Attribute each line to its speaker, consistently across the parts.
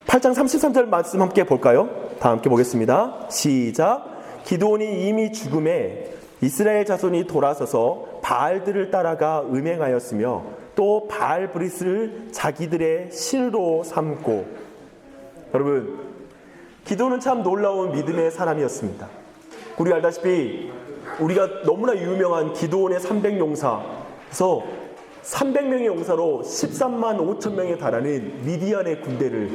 Speaker 1: 8장 33절 말씀 함께 볼까요? 다 함께 보겠습니다. 시작. 기드온이 이미 죽음에 이스라엘 자손이 돌아서서 바알들을 따라가 음행하였으며 또 바알 브리스를 자기들의 신으로 삼고. 여러분, 기드온은 참 놀라운 믿음의 사람이었습니다. 우리가 알다시피 우리가 너무나 유명한 기드온의 300용사에서 300명의 용사로 13만 5천 명에 달하는 미디안의 군대를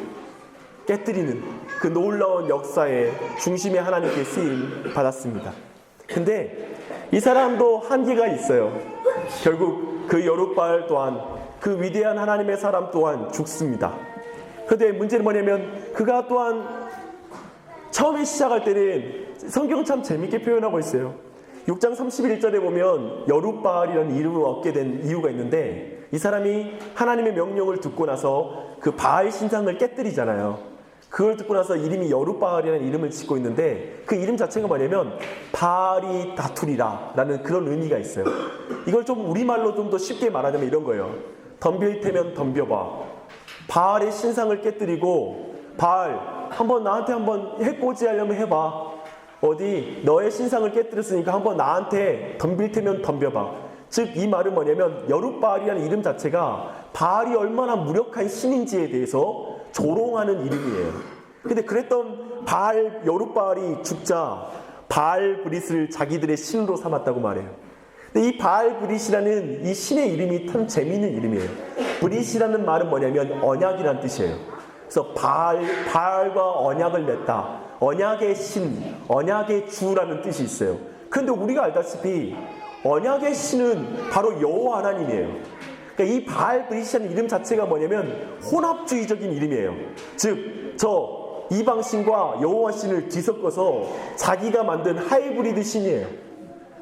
Speaker 1: 깨뜨리는 그 놀라운 역사의 중심에 하나님께 쓰임 받았습니다. 근데 이 사람도 한계가 있어요. 결국 그 여룻바알 또한, 그 위대한 하나님의 사람 또한 죽습니다. 그런데 문제는 뭐냐면 그가 또한 처음에 시작할 때는 성경은 참 재밌게 표현하고 있어요. 6장 31절에 보면 여룻바알이라는 이름을 얻게 된 이유가 있는데, 이 사람이 하나님의 명령을 듣고 나서 그 바알 신상을 깨뜨리잖아요. 그걸 듣고 나서 이름이 여룻바알이라는 이름을 짓고 있는데, 그 이름 자체가 뭐냐면 바알이 다투리라 라는 그런 의미가 있어요. 이걸 좀 우리말로 좀 더 쉽게 말하자면 이런 거예요. 덤빌 테면 덤벼봐. 바알의 신상을 깨뜨리고, 바알 한번 나한테 한번 해코지 하려면 해봐. 어디 너의 신상을 깨뜨렸으니까 한번 나한테 덤빌 테면 덤벼봐. 즉 이 말은 뭐냐면 여룻바알이라는 이름 자체가 바알이 얼마나 무력한 신인지에 대해서 조롱하는 이름이에요. 근데 그랬던 여룻바알이 죽자 바알 브릿을 자기들의 신으로 삼았다고 말해요. 근데 이 바알 브릿이라는 이 신의 이름이 참 재미있는 이름이에요. 브릿이라는 말은 뭐냐면 언약이라는 뜻이에요. 그래서 바알과 언약을 맺다. 언약의 신, 언약의 주라는 뜻이 있어요. 그런데 우리가 알다시피 언약의 신은 바로 여호와 하나님이에요. 그러니까 이 바알 브릿이라는 이름 자체가 뭐냐면 혼합주의적인 이름이에요. 즉, 저 이방신과 여호와 신을 뒤섞어서 자기가 만든 하이브리드 신이에요.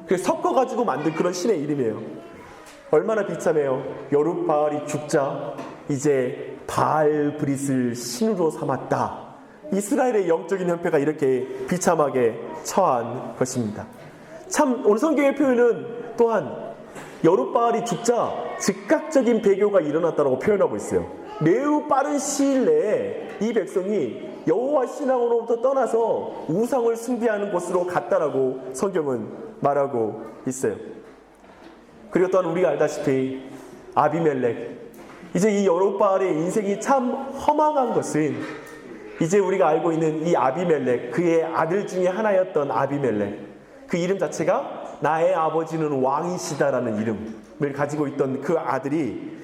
Speaker 1: 그래서 섞어가지고 만든 그런 신의 이름이에요. 얼마나 비참해요. 여룻바알이 죽자 이제 바알 브릿을 신으로 삼았다. 이스라엘의 영적인 형편가 이렇게 비참하게 처한 것입니다. 참 오늘 성경의 표현은 또한 여룻바알이 죽자 즉각적인 배교가 일어났다고 표현하고 있어요. 매우 빠른 시일 내에 이 백성이 여호와 신앙으로부터 떠나서 우상을 숭배하는 곳으로 갔다라고 성경은 말하고 있어요. 그리고 또한 우리가 알다시피 아비멜렉, 이제 이 여룻바알의 인생이 참 허망한 것은 이제 우리가 알고 있는 이 아비멜렉, 그의 아들 중에 하나였던 아비멜렉, 그 이름 자체가 나의 아버지는 왕이시다라는 이름을 가지고 있던 그 아들이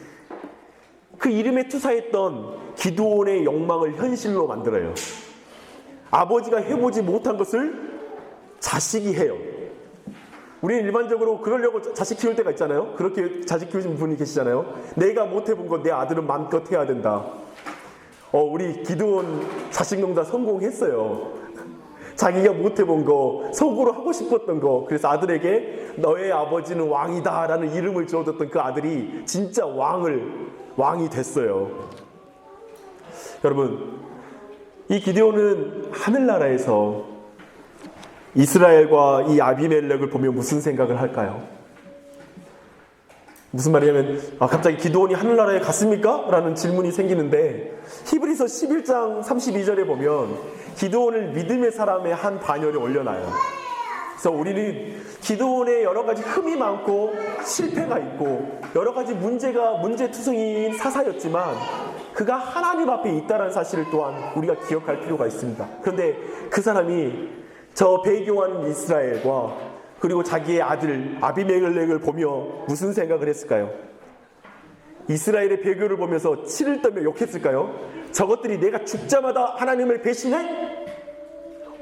Speaker 1: 그 이름에 투사했던 기드온의 욕망을 현실로 만들어요. 아버지가 해보지 못한 것을 자식이 해요. 우리는 일반적으로 그러려고 자식 키울 때가 있잖아요. 그렇게 자식 키우신 분이 계시잖아요. 내가 못 해본 거 내 아들은 마음껏 해야 된다. 우리 기드온 자식 농사 성공했어요. 자기가 못 해본 거, 속으로 하고 싶었던 거, 그래서 아들에게 너의 아버지는 왕이다 라는 이름을 지어줬던 그 아들이 진짜 왕이 됐어요. 여러분, 이 기드온은 하늘나라에서 이스라엘과 이 아비멜렉을 보면 무슨 생각을 할까요? 무슨 말이냐면 갑자기 기드온이 하늘나라에 갔습니까? 라는 질문이 생기는데, 히브리서 11장 32절에 보면 기드온을 믿음의 사람의 한 반열에 올려놔요. 그래서 우리는 기드온의 여러 가지 흠이 많고 실패가 있고 여러 가지 문제투성이인 사사였지만 그가 하나님 앞에 있다는 사실을 또한 우리가 기억할 필요가 있습니다. 그런데 그 사람이 저 배교하는 이스라엘과 그리고 자기의 아들 아비멜렉을 보며 무슨 생각을 했을까요? 이스라엘의 배교를 보면서 치를 떨며 욕했을까요? 저것들이 내가 죽자마다 하나님을 배신해?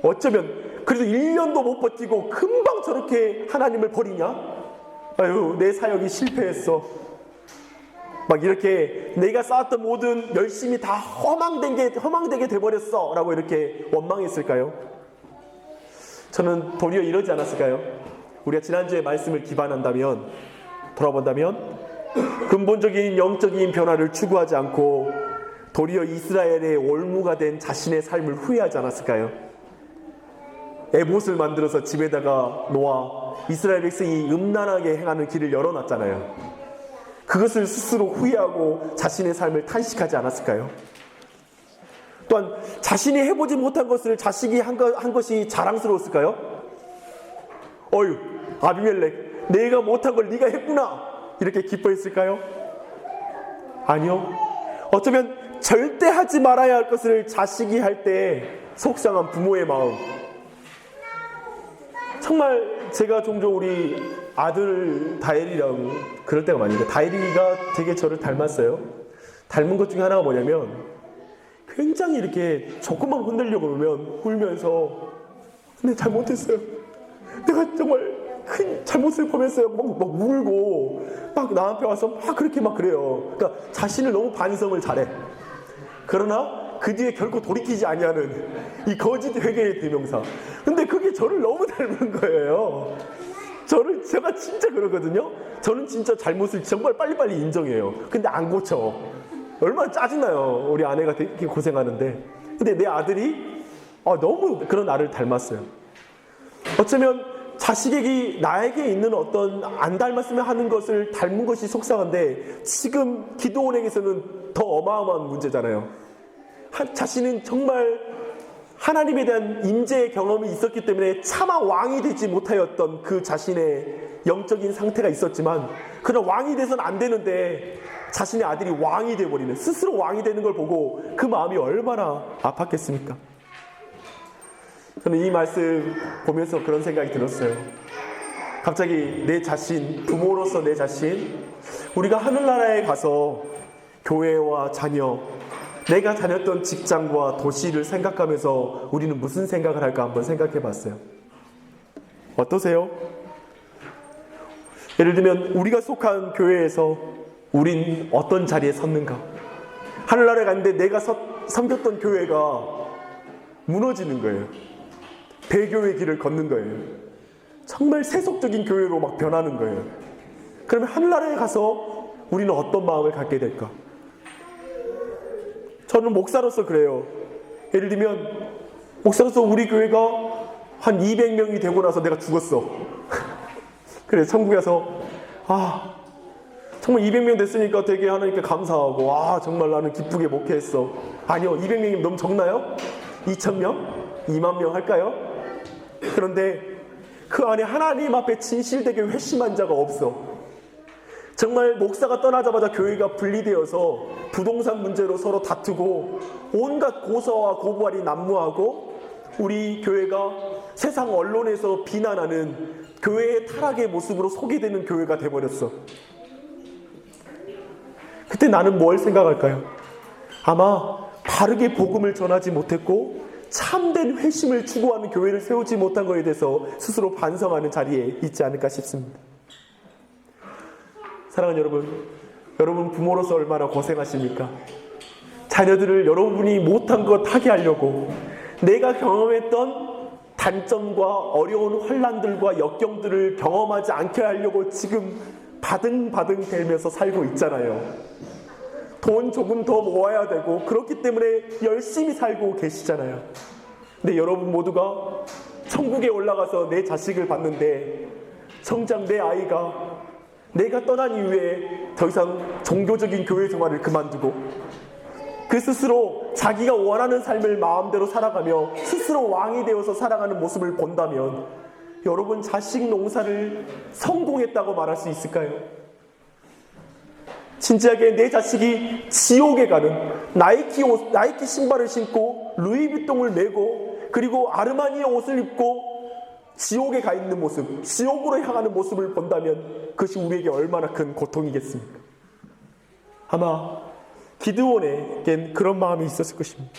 Speaker 1: 어쩌면 그래도 1년도 못 버티고 금방 저렇게 하나님을 버리냐? 아유, 내 사역이 실패했어. 막 이렇게 내가 쌓았던 모든 열심이 다 허망되게 돼버렸어 라고 이렇게 원망했을까요? 저는 도리어 이러지 않았을까요? 우리가 지난주에 말씀을 돌아본다면 근본적인 영적인 변화를 추구하지 않고 도리어 이스라엘의 올무가 된 자신의 삶을 후회하지 않았을까요? 에봇을 만들어서 집에다가 놓아 이스라엘 백성이 음란하게 행하는 길을 열어놨잖아요. 그것을 스스로 후회하고 자신의 삶을 탄식하지 않았을까요? 또한 자신이 해보지 못한 것을 자식이 한 것이 자랑스러웠을까요? 어휴, 아비멜렉, 내가 못한 걸 네가 했구나, 이렇게 기뻐했을까요? 아니요. 어쩌면 절대 하지 말아야 할 것을 자식이 할 때 속상한 부모의 마음. 정말 제가 종종 우리 아들 다엘이랑 그럴 때가 많이 있는데, 다엘이가 되게 저를 닮았어요. 닮은 것 중에 하나가 뭐냐면, 굉장히 이렇게 조금만 흔들려고 그러면 울면서 근데 잘못했어요, 내가 정말 큰 잘못을 범했어요, 막 울고 막 나한테 와서 막 그렇게 막 그래요. 그러니까 자신을 너무 반성을 잘해. 그러나 그 뒤에 결코 돌이키지 아니하는 이 거짓 회개의 대명사. 근데 그게 저를 너무 닮은 거예요. 제가 진짜 그러거든요. 저는 진짜 잘못을 정말 빨리빨리 인정해요. 근데 안 고쳐. 얼마나 짜증나요. 우리 아내가 되게 고생하는데. 근데 내 아들이 너무 그런 나를 닮았어요. 어쩌면 자식에게 나에게 있는 어떤 안 닮았으면 하는 것을 닮은 것이 속상한데, 지금 기드온에게서는 더 어마어마한 문제잖아요. 자신은 정말 하나님에 대한 임재의 경험이 있었기 때문에 차마 왕이 되지 못하였던 그 자신의 영적인 상태가 있었지만, 그런 왕이 돼서는 안 되는데 자신의 아들이 왕이 되어버리는, 스스로 왕이 되는 걸 보고 그 마음이 얼마나 아팠겠습니까? 저는 이 말씀 보면서 그런 생각이 들었어요. 갑자기 내 자신, 부모로서 내 자신, 우리가 하늘나라에 가서 교회와 자녀, 내가 다녔던 직장과 도시를 생각하면서 우리는 무슨 생각을 할까 한번 생각해 봤어요. 어떠세요? 예를 들면 우리가 속한 교회에서 우린 어떤 자리에 섰는가? 하늘나라에 갔는데 내가 섬겼던 교회가 무너지는 거예요. 배교의 길을 걷는 거예요. 정말 세속적인 교회로 막 변하는 거예요. 그러면 하늘나라에 가서 우리는 어떤 마음을 갖게 될까? 저는 목사로서 그래요. 예를 들면 목사로서 우리 교회가 한 200명이 되고 나서 내가 죽었어. 그래, 천국에 가서 정말 200명 됐으니까 되게 하나님께 감사하고 정말 나는 기쁘게 목회했어. 아니요, 200명이면 너무 적나요? 2,000명? 2만 명 할까요? 그런데 그 안에 하나님 앞에 진실되게 회심한 자가 없어. 정말 목사가 떠나자마자 교회가 분리되어서 부동산 문제로 서로 다투고 온갖 고서와 고부활이 난무하고, 우리 교회가 세상 언론에서 비난하는 교회의 타락의 모습으로 소개되는 교회가 돼버렸어. 그때 나는 뭘 생각할까요? 아마 바르게 복음을 전하지 못했고 참된 회심을 추구하는 교회를 세우지 못한 것에 대해서 스스로 반성하는 자리에 있지 않을까 싶습니다. 사랑하는 여러분 부모로서 얼마나 고생하십니까? 자녀들을 여러분이 못한 것 하게 하려고 내가 경험했던 단점과 어려운 환난들과 역경들을 경험하지 않게 하려고 지금 바등바등 대면서 살고 있잖아요. 돈 조금 더 모아야 되고 그렇기 때문에 열심히 살고 계시잖아요. 근데 여러분 모두가 천국에 올라가서 내 자식을 봤는데 정작 내 아이가 내가 떠난 이후에 더 이상 종교적인 교회 생활을 그만두고 그 스스로 자기가 원하는 삶을 마음대로 살아가며 스스로 왕이 되어서 살아가는 모습을 본다면 여러분 자식 농사를 성공했다고 말할 수 있을까요? 진지하게 내 자식이 지옥에 가는 나이키 신발을 신고 루이비통을 메고 그리고 아르마니의 옷을 입고 지옥에 가 있는 모습, 지옥으로 향하는 모습을 본다면 그것이 우리에게 얼마나 큰 고통이겠습니까? 아마 기드온에겐 그런 마음이 있었을 것입니다.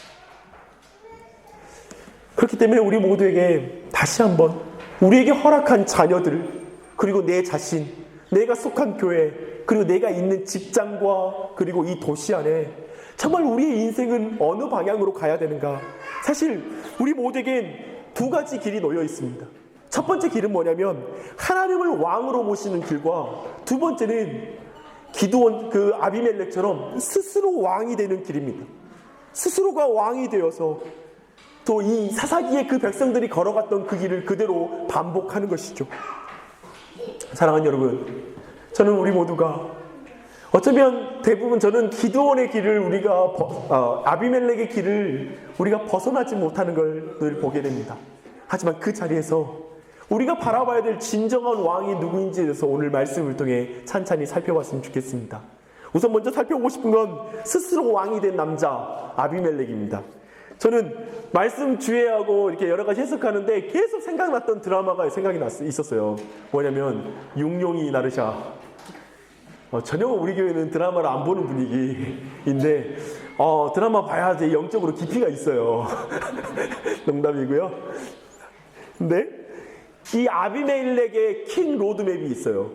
Speaker 1: 그렇기 때문에 우리 모두에게 다시 한번 우리에게 허락한 자녀들, 그리고 내 자신, 내가 속한 교회, 그리고 내가 있는 직장과 그리고 이 도시 안에 정말 우리의 인생은 어느 방향으로 가야 되는가? 사실 우리 모두에겐 두 가지 길이 놓여 있습니다. 첫 번째 길은 뭐냐면 하나님을 왕으로 모시는 길과 두 번째는 기드온 그 아비멜렉처럼 스스로 왕이 되는 길입니다. 스스로가 왕이 되어서 또 이 사사기에 그 백성들이 걸어갔던 그 길을 그대로 반복하는 것이죠. 사랑하는 여러분, 저는 우리 모두가 어쩌면 대부분 저는 기드온의 길을 아비멜렉의 길을 우리가 벗어나지 못하는 걸 늘 보게 됩니다. 하지만 그 자리에서 우리가 바라봐야 될 진정한 왕이 누구인지에 대해서 오늘 말씀을 통해 찬찬히 살펴봤으면 좋겠습니다. 우선 먼저 살펴보고 싶은 건 스스로 왕이 된 남자 아비멜렉입니다. 저는 말씀 주의하고 이렇게 여러 가지 해석하는데 계속 생각났던 드라마가 있었어요. 뭐냐면 육룡이 나르샤. 전혀 우리 교회는 드라마를 안 보는 분위기인데 드라마 봐야지 영적으로 깊이가 있어요. 농담이고요. 근데 이 아비멜렉의 킹 로드맵이 있어요.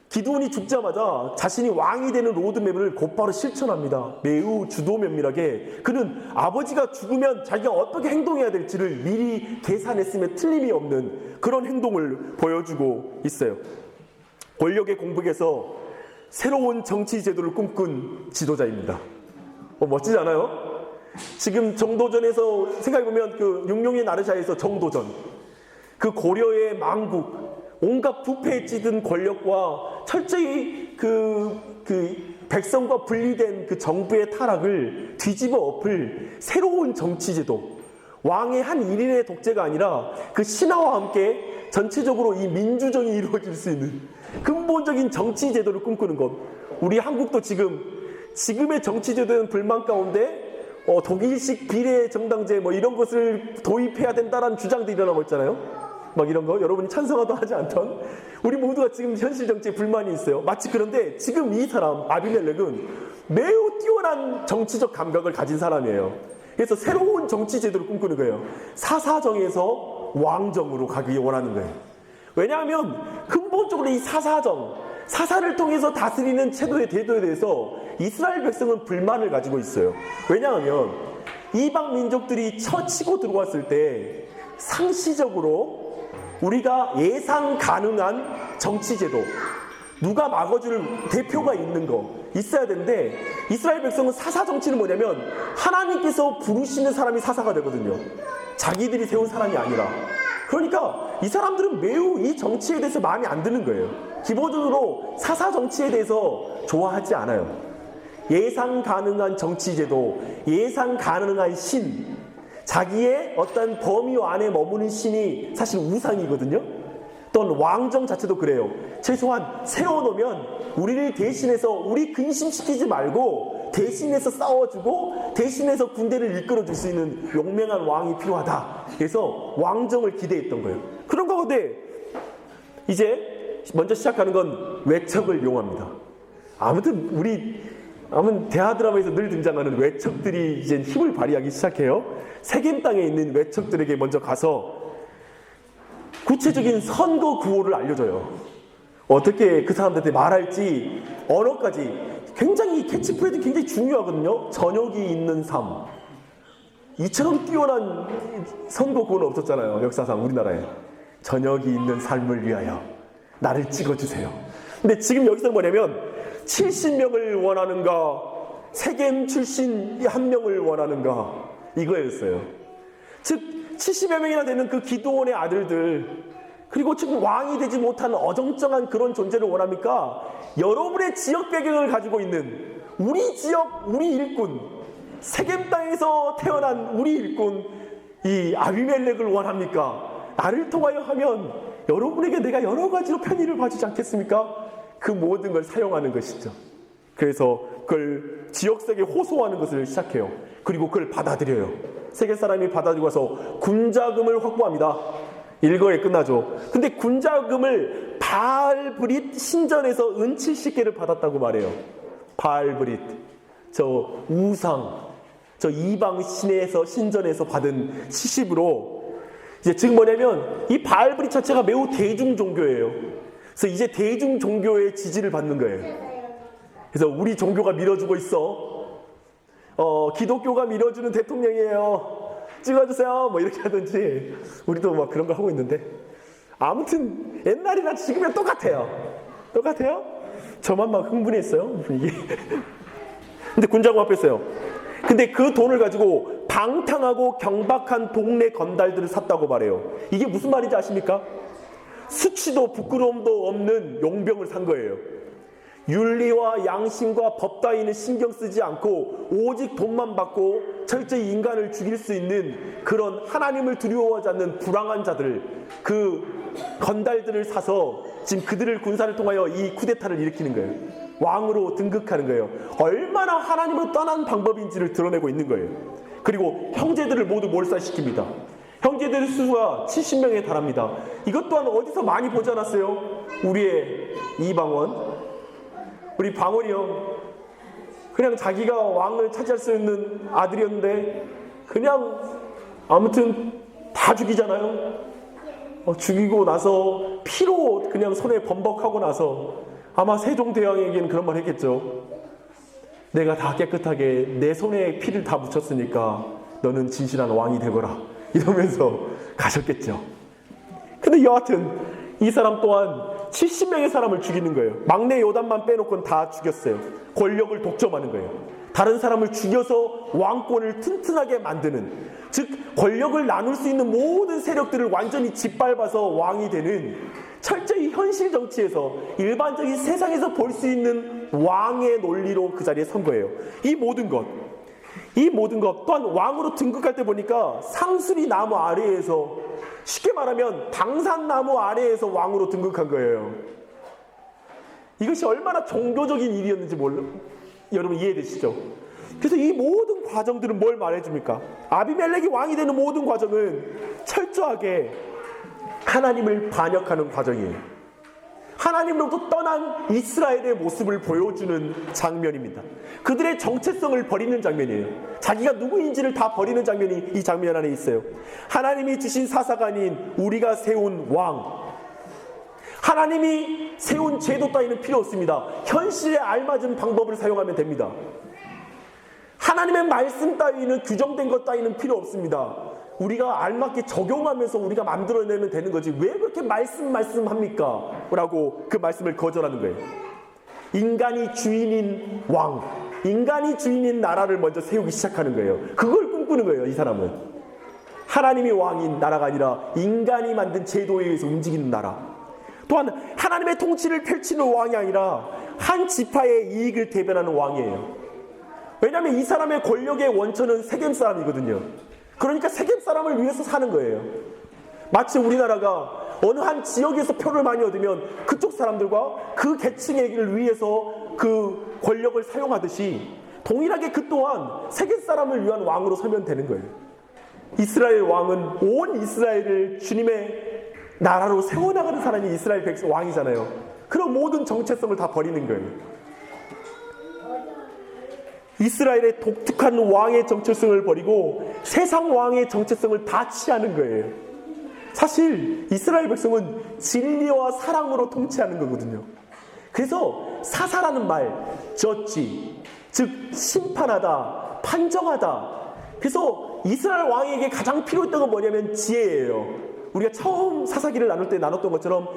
Speaker 1: 기드온이 죽자마자 자신이 왕이 되는 로드맵을 곧바로 실천합니다. 매우 주도 면밀하게 그는 아버지가 죽으면 자기가 어떻게 행동해야 될지를 미리 계산했음에 틀림이 없는 그런 행동을 보여주고 있어요. 권력의 공백에서 새로운 정치 제도를 꿈꾼 지도자입니다. 멋지지 않아요? 지금 정도전에서 생각해보면 그 육룡의 나르샤에서 정도전, 그 고려의 망국, 온갖 부패에 찌든 권력과 철저히 그 백성과 분리된 그 정부의 타락을 뒤집어 엎을 새로운 정치제도, 왕의 한 일인의 독재가 아니라 그 신하와 함께 전체적으로 이 민주정이 이루어질 수 있는 근본적인 정치제도를 꿈꾸는 것. 우리 한국도 지금의 정치제도는 불만 가운데 독일식 비례정당제 이런 것을 도입해야 된다라는 주장들이 일어나고 있잖아요. 이런 거 여러분이 찬성하도 하지 않던 우리 모두가 지금 현실 정치에 불만이 있어요. 마치 그런데 지금 이 사람 아비멜렉은 매우 뛰어난 정치적 감각을 가진 사람이에요. 그래서 새로운 정치 제도를 꿈꾸는 거예요. 사사정에서 왕정으로 가기 원하는 거예요. 왜냐하면 근본적으로 이 사사를 통해서 다스리는 제도에 대해서 이스라엘 백성은 불만을 가지고 있어요. 왜냐하면 이방 민족들이 치고 들어왔을 때 상시적으로 우리가 예상 가능한 정치제도, 누가 막아줄 대표가 있는 거 있어야 되는데 이스라엘 백성은 사사 정치는 뭐냐면 하나님께서 부르시는 사람이 사사가 되거든요. 자기들이 세운 사람이 아니라. 그러니까 이 사람들은 매우 이 정치에 대해서 마음에 안 드는 거예요. 기본적으로 사사 정치에 대해서 좋아하지 않아요. 예상 가능한 정치제도, 예상 가능한 신, 자기의 어떤 범위 안에 머무는 신이 사실 우상이거든요. 또는 왕정 자체도 그래요. 최소한 세워놓으면 우리를 대신해서 우리 근심시키지 말고 대신해서 싸워주고 대신해서 군대를 이끌어줄 수 있는 용맹한 왕이 필요하다. 그래서 왕정을 기대했던 거예요. 그런 가운데 이제 먼저 시작하는 건 외척을 이용합니다. 아무튼 대하 드라마에서 늘 등장하는 외척들이 이제 힘을 발휘하기 시작해요. 세겜 땅에 있는 외척들에게 먼저 가서 구체적인 선거 구호를 알려줘요. 어떻게 그 사람들한테 말할지, 언어까지. 굉장히 캐치프레이즈 굉장히 중요하거든요. 저녁이 있는 삶. 이처럼 뛰어난 선거 구호는 없었잖아요. 역사상 우리나라에. 저녁이 있는 삶을 위하여 나를 찍어주세요. 근데 지금 여기서는 뭐냐면 70명을 원하는가, 세겜 출신 1명을 원하는가, 이거였어요. 즉 70여 명이나 되는 그 기드온의 아들들, 그리고 지금 왕이 되지 못한 어정쩡한 그런 존재를 원합니까? 여러분의 지역 배경을 가지고 있는 우리 지역, 우리 일꾼, 세겜 땅에서 태어난 우리 일꾼 이 아비멜렉을 원합니까? 나를 통하여 하면 여러분에게 내가 여러 가지로 편의를 봐주지 않겠습니까? 그 모든 걸 사용하는 것이죠. 그래서 그걸 지역색에 호소하는 것을 시작해요. 그리고 그걸 받아들여요. 세계 사람이 받아들이고 와서 군자금을 확보합니다. 일거에 끝나죠. 근데 군자금을 바알브릿 신전에서 은 70개를 받았다고 말해요. 바알브릿, 저 우상, 저 이방 신전에서 받은 70으로 이제 지금 뭐냐면 이 바알브릿 자체가 매우 대중 종교예요. 그래서 이제 대중 종교의 지지를 받는 거예요. 그래서 우리 종교가 밀어주고 있어. 기독교가 밀어주는 대통령이에요. 찍어주세요. 이렇게 하든지. 우리도 막 그런 거 하고 있는데. 아무튼 옛날이나 지금이랑 똑같아요. 똑같아요? 저만 막 흥분했어요. 분위기. 근데 군자금 앞에서요. 근데 그 돈을 가지고 방탕하고 경박한 동네 건달들을 샀다고 말해요. 이게 무슨 말인지 아십니까? 수치도 부끄러움도 없는 용병을 산 거예요. 윤리와 양심과 법 따위는 신경 쓰지 않고 오직 돈만 받고 철저히 인간을 죽일 수 있는 그런 하나님을 두려워하지 않는 불황한 자들, 그 건달들을 사서 지금 그들을 군사를 통하여 이 쿠데타를 일으키는 거예요. 왕으로 등극하는 거예요. 얼마나 하나님을 떠난 방법인지를 드러내고 있는 거예요. 그리고 형제들을 모두 몰살시킵니다. 형제들의 수가 70명에 달합니다. 이것 또한 어디서 많이 보지 않았어요? 우리의 이방원, 우리 방울이 형, 그냥 자기가 왕을 차지할 수 있는 아들이었는데 그냥 아무튼 다 죽이잖아요. 죽이고 나서 피로 그냥 손에 범벅하고 나서 아마 세종대왕에게는 그런 말 했겠죠. 내가 다 깨끗하게 내 손에 피를 다 묻혔으니까 너는 진실한 왕이 되거라, 이러면서 가셨겠죠. 근데 여하튼 이 사람 또한 70명의 사람을 죽이는 거예요. 막내 요단만 빼놓고는 다 죽였어요. 권력을 독점하는 거예요. 다른 사람을 죽여서 왕권을 튼튼하게 만드는, 즉 권력을 나눌 수 있는 모든 세력들을 완전히 짓밟아서 왕이 되는, 철저히 현실 정치에서 일반적인 세상에서 볼 수 있는 왕의 논리로 그 자리에 선 거예요. 이 모든 것 또한 왕으로 등극할 때 보니까 상수리 나무 아래에서, 쉽게 말하면 당산나무 아래에서 왕으로 등극한 거예요. 이것이 얼마나 종교적인 일이었는지 여러분 이해되시죠? 그래서 이 모든 과정들은 뭘 말해줍니까? 아비멜렉이 왕이 되는 모든 과정은 철저하게 하나님을 반역하는 과정이에요. 하나님으로부터 떠난 이스라엘의 모습을 보여주는 장면입니다. 그들의 정체성을 버리는 장면이에요. 자기가 누구인지를 다 버리는 장면이 이 장면 안에 있어요. 하나님이 주신 사사가 아닌 우리가 세운 왕, 하나님이 세운 제도 따위는 필요 없습니다. 현실에 알맞은 방법을 사용하면 됩니다. 하나님의 말씀 따위는, 규정된 것 따위는 필요 없습니다. 우리가 알맞게 적용하면서 우리가 만들어내면 되는 거지, 왜 그렇게 말씀합니까? 라고 그 말씀을 거절하는 거예요. 인간이 주인인 왕, 인간이 주인인 나라를 먼저 세우기 시작하는 거예요. 그걸 꿈꾸는 거예요. 이 사람은 하나님이 왕인 나라가 아니라 인간이 만든 제도에 의해서 움직이는 나라, 또한 하나님의 통치를 펼치는 왕이 아니라 한 지파의 이익을 대변하는 왕이에요. 왜냐하면 이 사람의 권력의 원천은 세겜 사람이거든요. 그러니까 세겜 사람을 위해서 사는 거예요. 마치 우리나라가 어느 한 지역에서 표를 많이 얻으면 그쪽 사람들과 그 계층의 일을 위해서 그 권력을 사용하듯이, 동일하게 그 또한 세겜 사람을 위한 왕으로 서면 되는 거예요. 이스라엘 왕은 온 이스라엘을 주님의 나라로 세워나가는 사람이 이스라엘 백성 왕이잖아요. 그런 모든 정체성을 다 버리는 거예요. 이스라엘의 독특한 왕의 정체성을 버리고 세상 왕의 정체성을 다 취하는 거예요. 사실 이스라엘 백성은 진리와 사랑으로 통치하는 거거든요. 그래서 사사라는 말, 저지, 즉 심판하다, 판정하다. 그래서 이스라엘 왕에게 가장 필요했던 건 뭐냐면 지혜예요. 우리가 처음 사사기를 나눌 때 나눴던 것처럼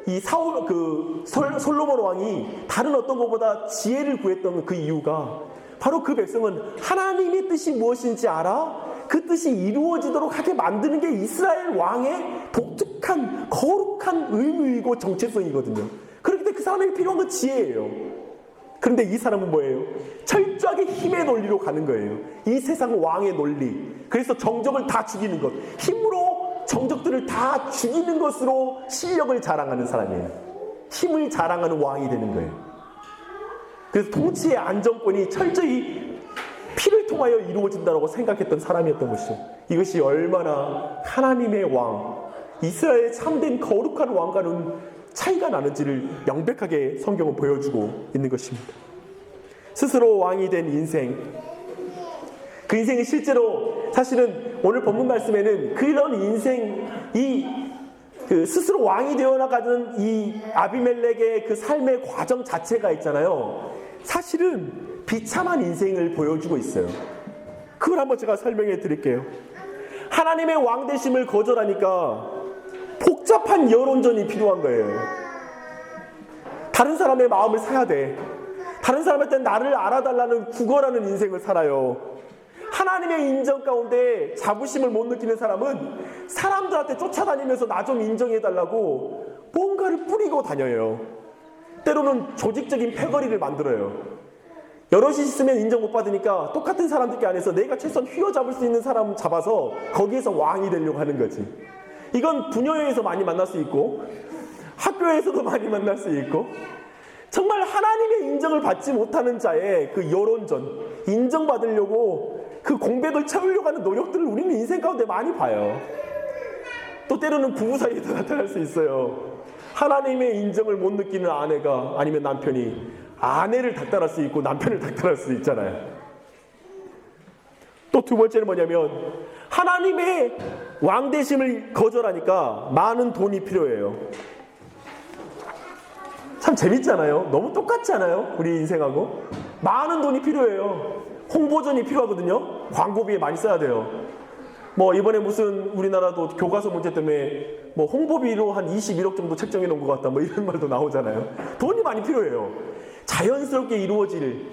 Speaker 1: 이 솔로몬 왕이 다른 어떤 것보다 지혜를 구했던 그 이유가, 바로 그 백성은 하나님의 뜻이 무엇인지 알아 그 뜻이 이루어지도록 하게 만드는 게 이스라엘 왕의 독특한 거룩한 의무이고 정체성이거든요. 그렇기 때문에 그 사람에게 필요한 건 지혜예요. 그런데 이 사람은 뭐예요? 철저하게 힘의 논리로 가는 거예요. 이 세상 왕의 논리. 그래서 정적을 다 죽이는 것, 힘으로 정적들을 다 죽이는 것으로 실력을 자랑하는 사람이에요. 힘을 자랑하는 왕이 되는 거예요. 그래서 통치의 안정권이 철저히 피를 통하여 이루어진다고 생각했던 사람이었던 것이죠. 이것이 얼마나 하나님의 왕, 이스라엘의 참된 거룩한 왕과는 차이가 나는지를 명백하게 성경은 보여주고 있는 것입니다. 스스로 왕이 된 인생, 그 인생이 실제로 사실은 오늘 본문 말씀에는 그런 인생이 스스로 왕이 되어나가는 이 아비멜렉의 그 삶의 과정 자체가 있잖아요. 사실은 비참한 인생을 보여주고 있어요. 그걸 한번 제가 설명해 드릴게요. 하나님의 왕 되심을 거절하니까 복잡한 여론전이 필요한 거예요. 다른 사람의 마음을 사야 돼. 다른 사람한테 나를 알아달라는 구걸하는 인생을 살아요. 하나님의 인정 가운데 자부심을 못 느끼는 사람은 사람들한테 쫓아다니면서 나 좀 인정해달라고 뭔가를 뿌리고 다녀요. 때로는 조직적인 패거리를 만들어요. 여럿이 있으면 인정 못 받으니까 똑같은 사람들끼리 안에서 내가 최소한 휘어잡을 수 있는 사람 잡아서 거기에서 왕이 되려고 하는 거지. 이건 부녀회에서 많이 만날 수 있고 학교에서도 많이 만날 수 있고, 정말 하나님의 인정을 받지 못하는 자의 그 여론전, 인정받으려고 그 공백을 채우려고 하는 노력들을 우리는 인생 가운데 많이 봐요. 또 때로는 부부 사이에도 나타날 수 있어요. 하나님의 인정을 못 느끼는 아내가 아니면 남편이 아내를 닥달할 수 있고 남편을 닥달할 수 있잖아요. 또 두 번째는 뭐냐면, 하나님의 왕되심을 거절하니까 많은 돈이 필요해요. 참 재밌잖아요. 너무 똑같잖아요. 우리 인생하고. 많은 돈이 필요해요. 홍보전이 필요하거든요. 광고비에 많이 써야 돼요. 뭐 이번에 무슨 우리나라도 교과서 문제 때문에 뭐 홍보비로 한 21억 정도 책정해 놓은 것 같다, 뭐 이런 말도 나오잖아요. 돈이 많이 필요해요. 자연스럽게 이루어질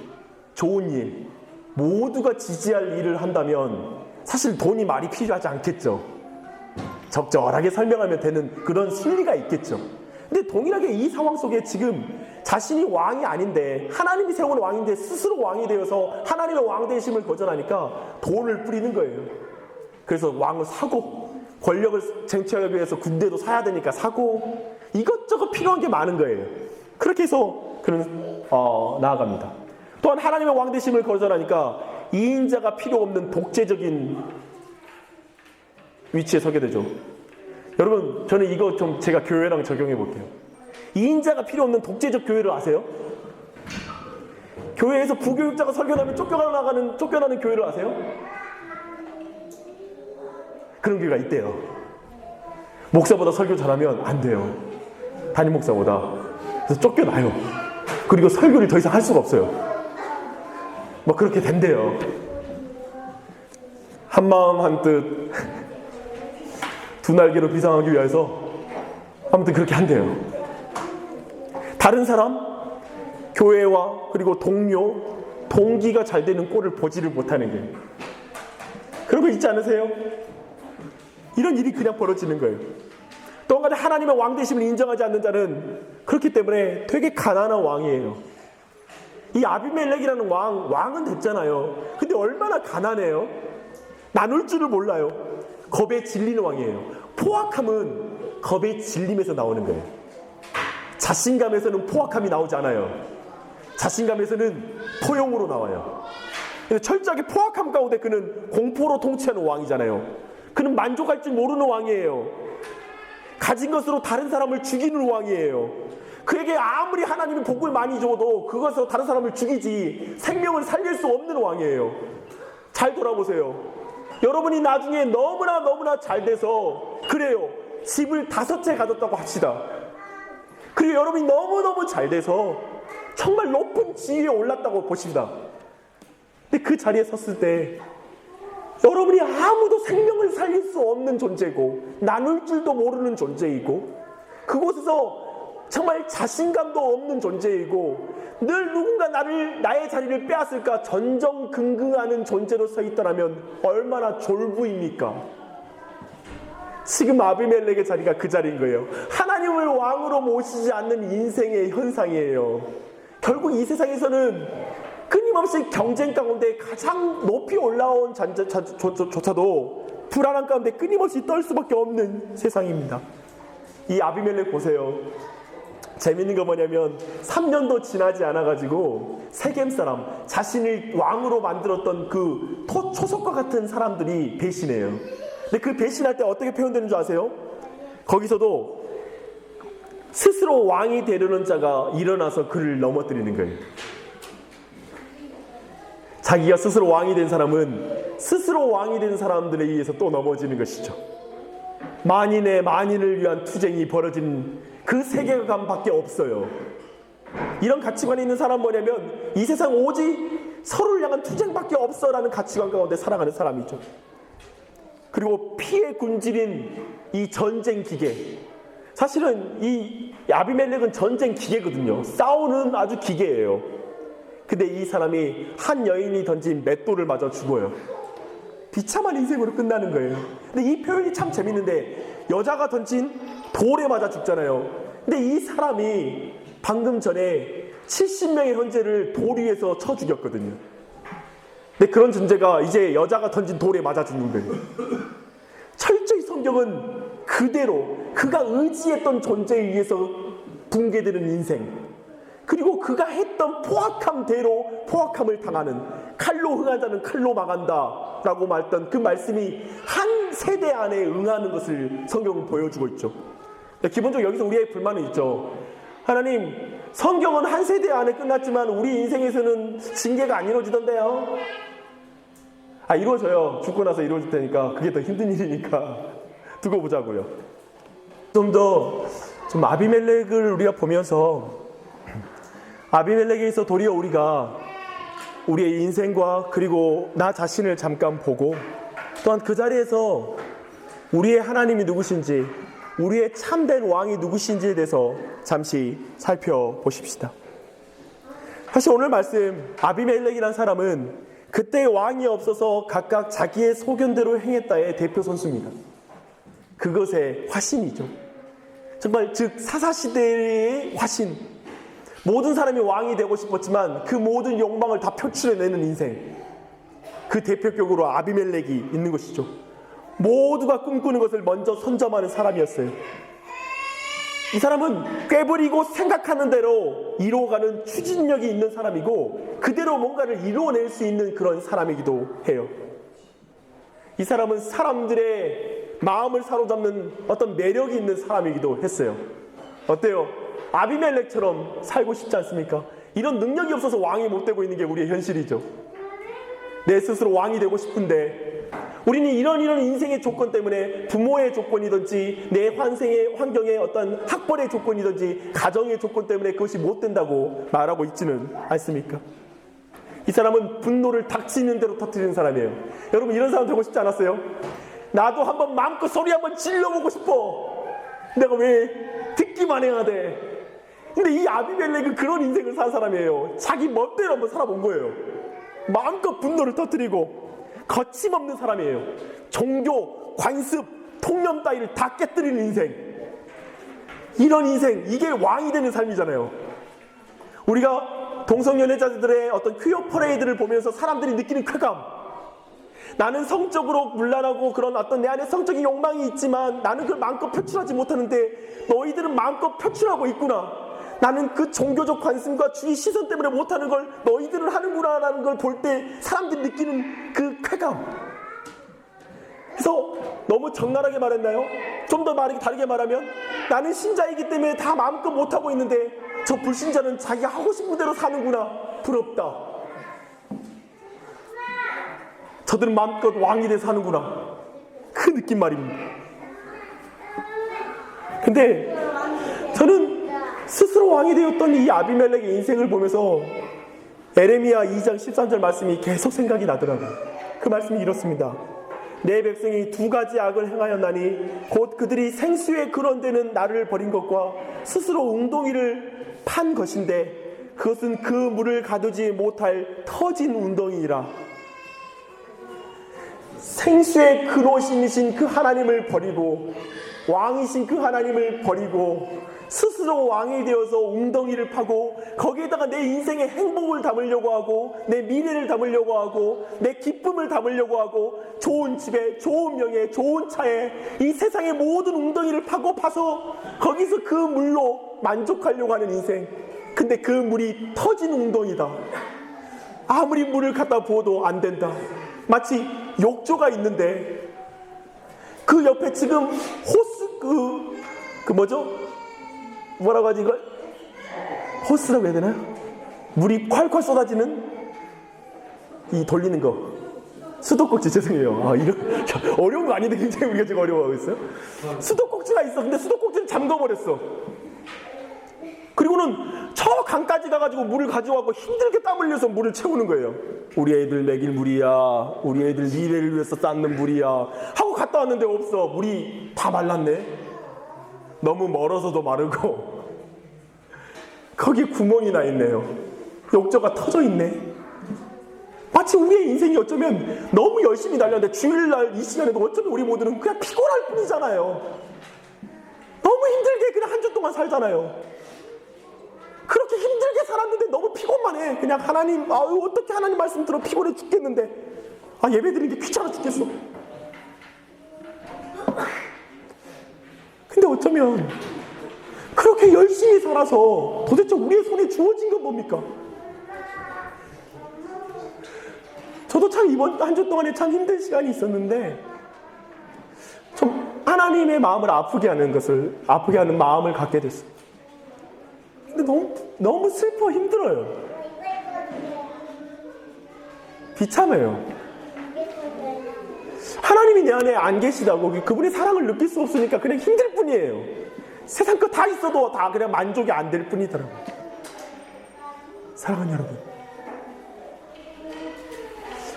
Speaker 1: 좋은 일, 모두가 지지할 일을 한다면 사실 돈이 많이 필요하지 않겠죠. 적절하게 설명하면 되는 그런 순리가 있겠죠. 근데 동일하게 이 상황 속에 지금 자신이 왕이 아닌데, 하나님이 세운 왕인데 스스로 왕이 되어서 하나님의 왕되심을 거절하니까 돈을 뿌리는 거예요. 그래서 왕을 사고, 권력을 쟁취하기 위해서 군대도 사야 되니까 사고, 이것저것 필요한 게 많은 거예요. 그렇게 해서 그는 나아갑니다. 또한 하나님의 왕되심을 거절하니까 2인자가 필요 없는 독재적인 위치에 서게 되죠. 여러분, 저는 이거 좀 제가 교회랑 적용해 볼게요. 2인자가 필요 없는 독재적 교회를 아세요? 교회에서 부교육자가 설교하면 쫓겨나는 교회를 아세요? 그런 교회가 있대요. 목사보다 설교 잘하면 안 돼요. 담임 목사보다. 그래서 쫓겨나요. 그리고 설교를 더 이상 할 수가 없어요. 뭐 그렇게 된대요. 한마음 한뜻 두 날개로 비상하기 위해서 아무튼 그렇게 한대요. 다른 사람, 교회와 그리고 동료, 동기가 잘 되는 꼴을 보지를 못하는 게, 그런 거 있지 않으세요? 이런 일이 그냥 벌어지는 거예요. 또 한 가지, 하나님의 왕되심을 인정하지 않는 자는 그렇기 때문에 되게 가난한 왕이에요. 이 아비멜렉이라는 왕은 됐잖아요. 근데 얼마나 가난해요. 나눌 줄을 몰라요. 겁에 질리는 왕이에요. 포악함은 겁에 질림에서 나오는 거예요. 자신감에서는 포악함이 나오지 않아요. 자신감에서는 포용으로 나와요. 철저하게 포악함 가운데 그는 공포로 통치하는 왕이잖아요. 그는 만족할 줄 모르는 왕이에요. 가진 것으로 다른 사람을 죽이는 왕이에요. 그에게 아무리 하나님이 복을 많이 줘도 그것으로 다른 사람을 죽이지 생명을 살릴 수 없는 왕이에요. 잘 돌아보세요. 여러분이 나중에 너무나 잘 돼서, 그래요, 집을 5채 가졌다고 합시다. 그리고 여러분이 너무너무 잘 돼서 정말 높은 지위에 올랐다고 보십니다. 근데 그 자리에 섰을 때 여러분이 아무도 생명을 살릴 수 없는 존재고 나눌 줄도 모르는 존재이고, 그곳에서 정말 자신감도 없는 존재이고 늘 누군가 나의 자리를 빼앗을까 전전긍긍하는 존재로 서 있더라면 얼마나 졸부입니까? 지금 아비멜렉의 자리가 그 자리인 거예요. 하나님을 왕으로 모시지 않는 인생의 현상이에요. 결국 이 세상에서는 끊임없이 경쟁 가운데 가장 높이 올라온 조차도 불안한 가운데 끊임없이 떨 수밖에 없는 세상입니다. 이 아비멜렉 보세요. 재밌는 거 뭐냐면 3년도 지나지 않아가지고 세겜 사람, 자신을 왕으로 만들었던 그 초석과 같은 사람들이 배신해요. 근데 그 배신할 때 어떻게 표현되는 줄 아세요? 거기서도 스스로 왕이 되려는 자가 일어나서 그를 넘어뜨리는 거예요. 자기가 스스로 왕이 된 사람은 스스로 왕이 된 사람들에 의해서 또 넘어지는 것이죠. 만인을 위한 투쟁이 벌어진 그 세계관밖에 없어요. 이런 가치관이 있는 사람 뭐냐면 이 세상 오직 서로를 향한 투쟁밖에 없어라는 가치관 가운데 살아가는 사람이죠. 그리고 피에 굶주린 이 전쟁 기계, 사실은 이 아비멜렉은 전쟁 기계거든요. 싸우는 아주 기계예요. 근데 이 사람이 한 여인이 던진 맷돌을 맞아 죽어요. 비참한 인생으로 끝나는 거예요. 근데 이 표현이 참 재밌는데, 여자가 던진 돌에 맞아 죽잖아요. 근데 이 사람이 방금 전에 70명의 형제를 돌 위에서 쳐 죽였거든요. 근데 그런 존재가 이제 여자가 던진 돌에 맞아 죽는 거예요. 철저히 성경은 그대로 그가 의지했던 존재에 의해서 붕괴되는 인생, 그리고 그가 했던 포악함대로 포악함을 당하는, 칼로 흥한 자는 칼로 망한다 라고 말했던 그 말씀이 한 세대 안에 응하는 것을 성경은 보여주고 있죠. 기본적으로 여기서 우리의 불만은 있죠. 하나님, 성경은 한 세대 안에 끝났지만 우리 인생에서는 징계가 안 이루어지던데요. 이루어져요. 죽고 나서 이루어질 테니까. 그게 더 힘든 일이니까 두고 보자고요. 좀 아비멜렉을 우리가 보면서, 아비멜렉에서 도리어 우리가 우리의 인생과 그리고 나 자신을 잠깐 보고, 또한 그 자리에서 우리의 하나님이 누구신지, 우리의 참된 왕이 누구신지에 대해서 잠시 살펴보십시다. 사실 오늘 말씀, 아비멜렉이라는 사람은 그때 왕이 없어서 각각 자기의 소견대로 행했다의 대표 선수입니다. 그것의 화신이죠. 정말 즉 사사시대의 화신. 모든 사람이 왕이 되고 싶었지만 그 모든 욕망을 다 표출해내는 인생, 그 대표격으로 아비멜렉이 있는 것이죠. 모두가 꿈꾸는 것을 먼저 선점하는 사람이었어요. 이 사람은 꾀부리고 생각하는 대로 이루어가는 추진력이 있는 사람이고, 그대로 뭔가를 이루어낼 수 있는 그런 사람이기도 해요. 이 사람은 사람들의 마음을 사로잡는 어떤 매력이 있는 사람이기도 했어요. 어때요? 아비멜렉처럼 살고 싶지 않습니까? 이런 능력이 없어서 왕이 못 되고 있는 게 우리의 현실이죠. 내 스스로 왕이 되고 싶은데 우리는 이런 인생의 조건 때문에, 부모의 조건이든지 내 환경의 어떤 학벌의 조건이든지 가정의 조건 때문에 그것이 못 된다고 말하고 있지는 않습니까? 이 사람은 분노를 닥치는 대로 터뜨리는 사람이에요. 여러분, 이런 사람 되고 싶지 않았어요? 나도 한번 마음껏 소리 한번 질러보고 싶어. 내가 왜 듣기만 해야 돼? 근데 이 아비멜렉은 그런 인생을 산 사람이에요. 자기 멋대로 한번 살아본 거예요. 마음껏 분노를 터뜨리고, 거침없는 사람이에요. 종교, 관습, 통념 따위를 다 깨뜨리는 인생. 이런 인생, 이게 왕이 되는 삶이잖아요. 우리가 동성연애자들의 어떤 퀴어 퍼레이드를 보면서 사람들이 느끼는 쾌감, 나는 성적으로 문란하고 그런 어떤 내 안에 성적인 욕망이 있지만 나는 그걸 마음껏 표출하지 못하는데 너희들은 마음껏 표출하고 있구나. 나는 그 종교적 관심과 주의 시선 때문에 못하는 걸 너희들은 하는구나라는 걸 볼 때 사람들이 느끼는 그 쾌감. 그래서 너무 적나라하게 말했나요? 좀 더 다르게 말하면, 나는 신자이기 때문에 다 마음껏 못하고 있는데 저 불신자는 자기가 하고 싶은 대로 사는구나. 부럽다. 저들은 마음껏 왕이 돼서 사는구나. 그 느낌 말입니다. 근데 저는 스스로 왕이 되었던 이 아비멜렉의 인생을 보면서 에레미야 2장 13절 말씀이 계속 생각이 나더라고요. 그 말씀이 이렇습니다. 내 백성이 두 가지 악을 행하였나니 곧 그들이 생수의 근원되는 나를 버린 것과 스스로 웅덩이를 판 것인데 그것은 그 물을 가두지 못할 터진 웅덩이니라. 생수의 근원이신 그 하나님을 버리고, 왕이신 그 하나님을 버리고 스스로 왕이 되어서 웅덩이를 파고 거기에다가 내 인생의 행복을 담으려고 하고, 내 미래를 담으려고 하고, 내 기쁨을 담으려고 하고, 좋은 집에, 좋은 명예, 좋은 차에 이 세상의 모든 웅덩이를 파서 거기서 그 물로 만족하려고 하는 인생. 근데 그 물이 터진 웅덩이다. 아무리 물을 갖다 부어도 안 된다. 마치 욕조가 있는데 그 옆에 지금 호스 그 뭐죠? 뭐라고 하지 이걸? 호스라고 해야 되나요? 물이 콸콸 쏟아지는 이 돌리는 거. 수도꼭지, 죄송해요. 이런 어려운 거 아닌데 굉장히 우리가 지금 어려워하고 있어요. 수도꼭지가 있어. 근데 수도꼭지를 잠궈버렸어. 그리고는 저 강까지 가가지고 물을 가져와고 힘들게 땀 흘려서 물을 채우는 거예요. 우리 애들 먹일 물이야, 우리 애들 미래를 위해서 쌓는 물이야 하고 갔다 왔는데 없어. 물이 다 말랐네. 너무 멀어서도 마르고 거기 구멍이 나 있네요. 욕조가 터져 있네. 마치 우리의 인생이 어쩌면 너무 열심히 달렸는데 주일날 이 시간에도 어쩌면 우리 모두는 그냥 피곤할 뿐이잖아요. 너무 힘들게 그냥 한 주 동안 살잖아요. 그렇게 힘들게 살았는데 너무 피곤만 해. 그냥 하나님, 어떻게 하나님 말씀 들어 피곤해 죽겠는데, 예배 드리는 게 귀찮아 죽겠어. 근데 어쩌면 그렇게 열심히 살아서 도대체 우리의 손에 주어진 건 뭡니까? 저도 참 이번 한 주 동안에 참 힘든 시간이 있었는데, 좀 하나님의 마음을 아프게 하는 마음을 갖게 됐어요. 근데 너무 슬퍼 힘들어요. 비참해요. 하나님이 내 안에 안 계시다고, 그분의 사랑을 느낄 수 없으니까 그냥 힘들 뿐이에요. 세상 거 다 있어도 다 그냥 만족이 안 될 뿐이더라고요. 사랑하는 여러분,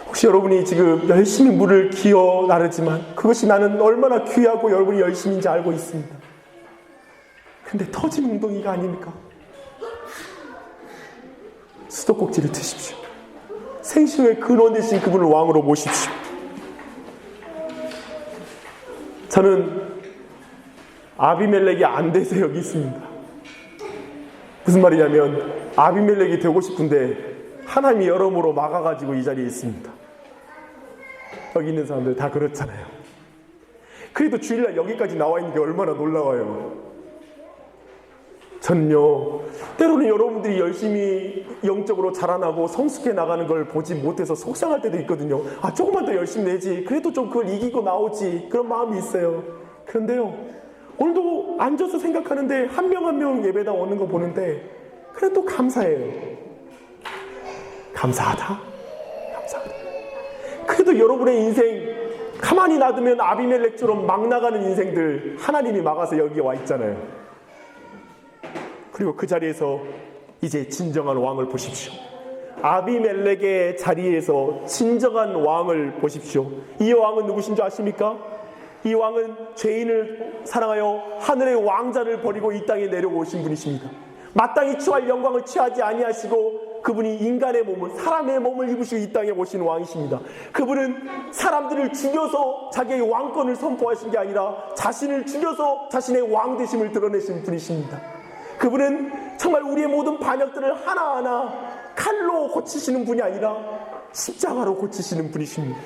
Speaker 1: 혹시 여러분이 지금 열심히 물을 기어 나르지만 그것이 나는 얼마나 귀하고 여러분이 열심인지 알고 있습니다. 근데 터진 웅덩이가 아닙니까? 수도꼭지를 드십시오. 생수의 근원 되신 그분을 왕으로 모십시오. 저는 아비멜렉이 안 돼서 여기 있습니다. 무슨 말이냐면, 아비멜렉이 되고 싶은데 하나님이 여러모로 막아가지고 이 자리에 있습니다. 여기 있는 사람들 다 그렇잖아요. 그래도 주일날 여기까지 나와 있는 게 얼마나 놀라워요. 저는요, 때로는 여러분들이 열심히 영적으로 자라나고 성숙해 나가는 걸 보지 못해서 속상할 때도 있거든요. 조금만 더 열심히 내지, 그래도 좀 그걸 이기고 나오지, 그런 마음이 있어요. 그런데요, 오늘도 앉아서 생각하는데 한 명 한 명 예배당 오는 거 보는데 그래도 감사해요. 감사하다. 그래도 여러분의 인생 가만히 놔두면 아비멜렉처럼 막 나가는 인생들 하나님이 막아서 여기 와 있잖아요. 그리고 그 자리에서 이제 진정한 왕을 보십시오. 아비멜렉의 자리에서 진정한 왕을 보십시오. 이 왕은 누구신 줄 아십니까? 이 왕은 죄인을 사랑하여 하늘의 왕자를 버리고 이 땅에 내려오신 분이십니다. 마땅히 취할 영광을 취하지 아니하시고 그분이 인간의 몸을, 사람의 몸을 입으시고 이 땅에 오신 왕이십니다. 그분은 사람들을 죽여서 자기의 왕권을 선포하신 게 아니라 자신을 죽여서 자신의 왕되심을 드러내신 분이십니다. 그분은 정말 우리의 모든 반역들을 하나하나 칼로 고치시는 분이 아니라 십자가로 고치시는 분이십니다.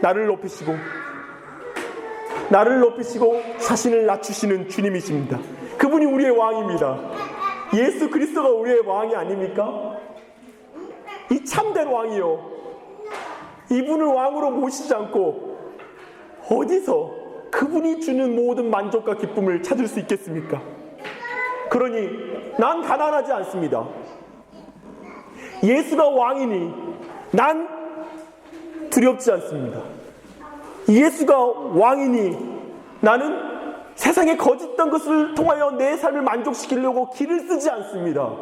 Speaker 1: 나를 높이시고 자신을 낮추시는 주님이십니다. 그분이 우리의 왕입니다. 예수 그리스도가 우리의 왕이 아닙니까? 이 참된 왕이요, 이분을 왕으로 모시지 않고 어디서 그분이 주는 모든 만족과 기쁨을 찾을 수 있겠습니까? 그러니 난 가난하지 않습니다. 예수가 왕이니 난 두렵지 않습니다. 예수가 왕이니 나는 세상에 거짓된 것을 통하여 내 삶을 만족시키려고 길을 쓰지 않습니다.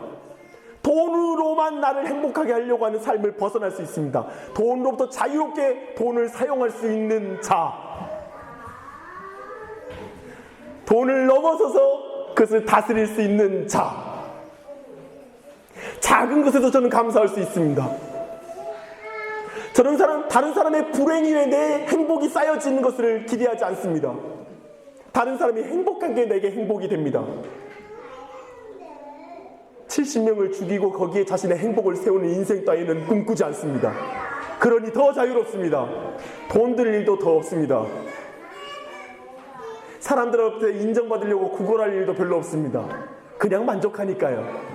Speaker 1: 돈으로만 나를 행복하게 하려고 하는 삶을 벗어날 수 있습니다. 돈으로부터 자유롭게 돈을 사용할 수 있는 자, 돈을 넘어서서 그것을 다스릴 수 있는 자, 작은 것에도 저는 감사할 수 있습니다. 저는 다른 사람의 불행 위에 내 행복이 쌓여지는 것을 기대하지 않습니다. 다른 사람이 행복한 게 내게 행복이 됩니다. 70명을 죽이고 거기에 자신의 행복을 세우는 인생 따위는 꿈꾸지 않습니다. 그러니 더 자유롭습니다. 돈 들 일도 더 없습니다. 사람들한테 인정받으려고 구걸할 일도 별로 없습니다. 그냥 만족하니까요.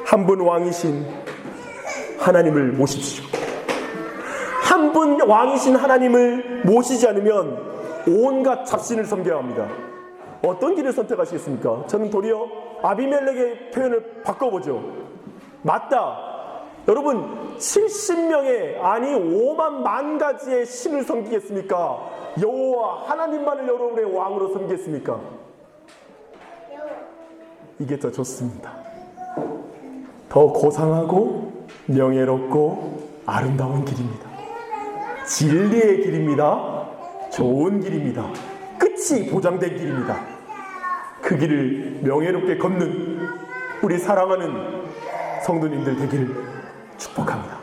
Speaker 1: 한 분 왕이신 하나님을 모십시오. 한 분 왕이신 하나님을 모시지 않으면 온갖 잡신을 섬겨야 합니다. 어떤 길을 선택하시겠습니까? 저는 도리어 아비멜렉의 표현을 바꿔보죠. 맞다. 여러분, 70명의 아니 5만 만 가지의 신을 섬기겠습니까? 여호와 하나님만을 여러분의 왕으로 섬기겠습니까? 이게 더 좋습니다. 더 고상하고 명예롭고 아름다운 길입니다. 진리의 길입니다. 좋은 길입니다. 끝이 보장된 길입니다. 그 길을 명예롭게 걷는 우리 사랑하는 성도님들 되기를 축복합니다.